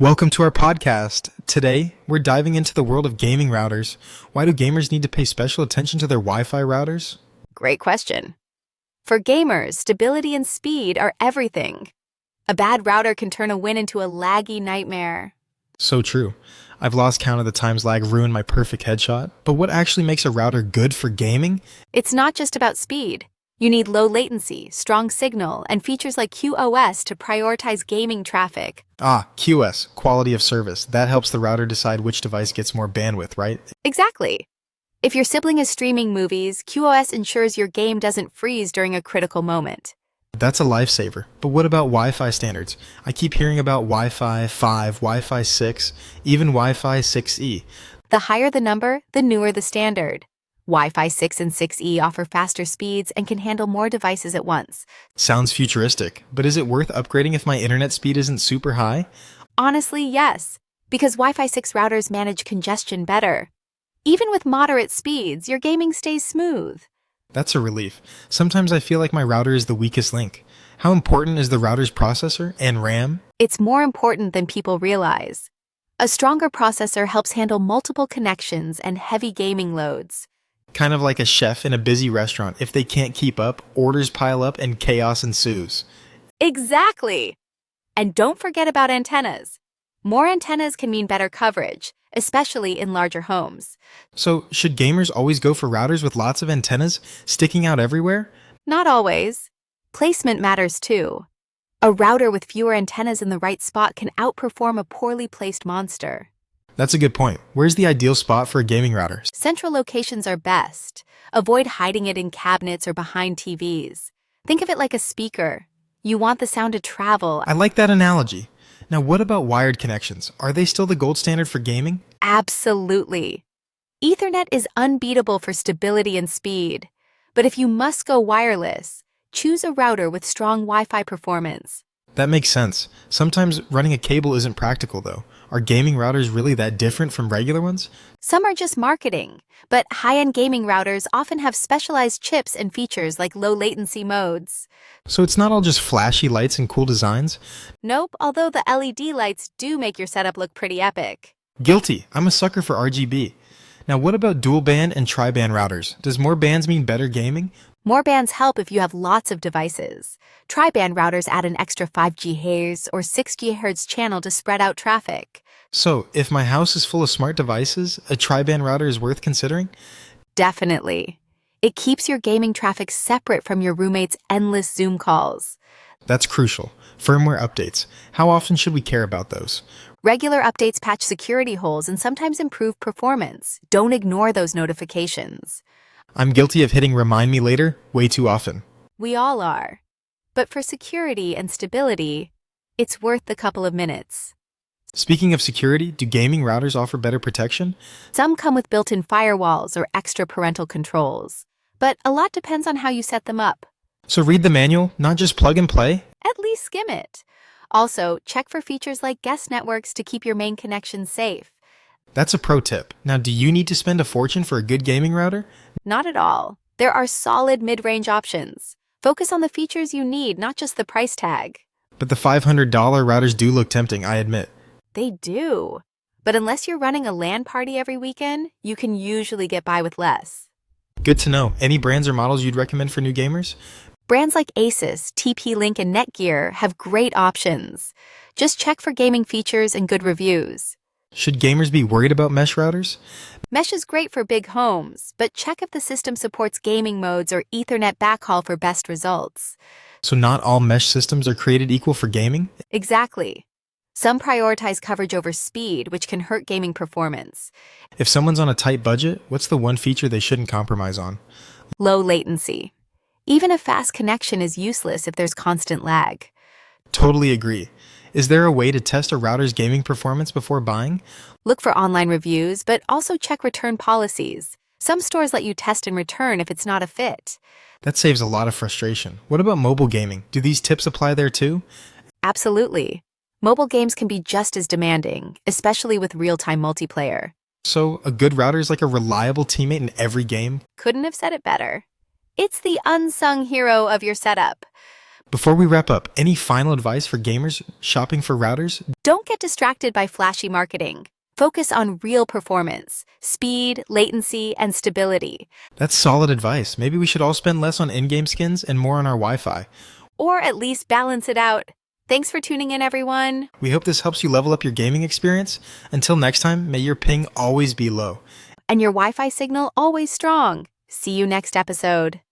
Welcome to our podcast. Today, we're diving into the world of gaming routers. Why do gamers need to pay special attention to their Wi-Fi routers? Great question. For gamers, stability and speed are everything. A bad router can turn a win into a laggy nightmare. So true. I've lost count of the times lag ruined my perfect headshot. But what actually makes a router good for gaming? It's not just about speed. You need low latency, strong signal, and features like QoS to prioritize gaming traffic. QoS, quality of service. That helps the router decide which device gets more bandwidth, right? Exactly. If your sibling is streaming movies, QoS ensures your game doesn't freeze during a critical moment. That's a lifesaver. But what about Wi-Fi standards? I keep hearing about Wi-Fi 5, Wi-Fi 6, even Wi-Fi 6E. The higher the number, the newer the standard. Wi-Fi 6 and 6E offer faster speeds and can handle more devices at once. Sounds futuristic, but is it worth upgrading if my internet speed isn't super high? Honestly, yes, because Wi-Fi 6 routers manage congestion better. Even with moderate speeds, your gaming stays smooth. That's a relief. Sometimes I feel like my router is the weakest link. How important is the router's processor and RAM? It's more important than people realize. A stronger processor helps handle multiple connections and heavy gaming loads. Kind of like a chef in a busy restaurant. If they can't keep up, orders pile up and chaos ensues. Exactly! And don't forget about antennas. More antennas can mean better coverage, especially in larger homes. So, should gamers always go for routers with lots of antennas sticking out everywhere? Not always. Placement matters too. A router with fewer antennas in the right spot can outperform a poorly placed monster. That's a good point. Where's the ideal spot for a gaming router? Central locations are best. Avoid hiding it in cabinets or behind TVs. Think of it like a speaker. You want the sound to travel. I like that analogy. Now, what about wired connections? Are they still the gold standard for gaming? Absolutely. Ethernet is unbeatable for stability and speed. But if you must go wireless, choose a router with strong Wi-Fi performance. That makes sense. Sometimes running a cable isn't practical, though. Are gaming routers really that different from regular ones? Some are just marketing, but high-end gaming routers often have specialized chips and features like low latency modes. So it's not all just flashy lights and cool designs? Nope, although the LED lights do make your setup look pretty epic. Guilty. I'm a sucker for RGB. Now, what about dual band and tri-band routers? Does more bands mean better gaming? More bands help if you have lots of devices. Tri-band routers add an extra 5 GHz or 6 GHz channel to spread out traffic. So, if my house is full of smart devices, a tri-band router is worth considering? Definitely. It keeps your gaming traffic separate from your roommate's endless Zoom calls. That's crucial. Firmware updates. How often should we care about those? Regular updates patch security holes and sometimes improve performance. Don't ignore those notifications. I'm guilty of hitting remind me later way too often. We all are. But for security and stability, it's worth the couple of minutes. Speaking of security, do gaming routers offer better protection? Some come with built-in firewalls or extra parental controls, but a lot depends on how you set them up. So read the manual, not just plug and play? At least skim it. Also, check for features like guest networks to keep your main connection safe. That's a pro tip. Now, do you need to spend a fortune for a good gaming router? Not at all. There are solid mid-range options. Focus on the features you need, not just the price tag. But the $500 routers do look tempting, I admit. They do. But unless you're running a LAN party every weekend, you can usually get by with less. Good to know. Any brands or models you'd recommend for new gamers? Brands like Asus, TP-Link, and Netgear have great options. Just check for gaming features and good reviews. Should gamers be worried about mesh routers? Mesh is great for big homes, but check if the system supports gaming modes or Ethernet backhaul for best results. So not all mesh systems are created equal for gaming? Exactly. Some prioritize coverage over speed, which can hurt gaming performance. If someone's on a tight budget, what's the one feature they shouldn't compromise on? Low latency. Even a fast connection is useless if there's constant lag. Totally agree. Is there a way to test a router's gaming performance before buying? Look for online reviews, but also check return policies. Some stores let you test and return if it's not a fit. That saves a lot of frustration. What about mobile gaming? Do these tips apply there too? Absolutely. Mobile games can be just as demanding, especially with real-time multiplayer. So, a good router is like a reliable teammate in every game? Couldn't have said it better. It's the unsung hero of your setup. Before we wrap up, any final advice for gamers shopping for routers? Don't get distracted by flashy marketing. Focus on real performance, speed, latency, and stability. That's solid advice. Maybe we should all spend less on in-game skins and more on our Wi-Fi. Or at least balance it out. Thanks for tuning in, everyone. We hope this helps you level up your gaming experience. Until next time, may your ping always be low. And your Wi-Fi signal always strong. See you next episode.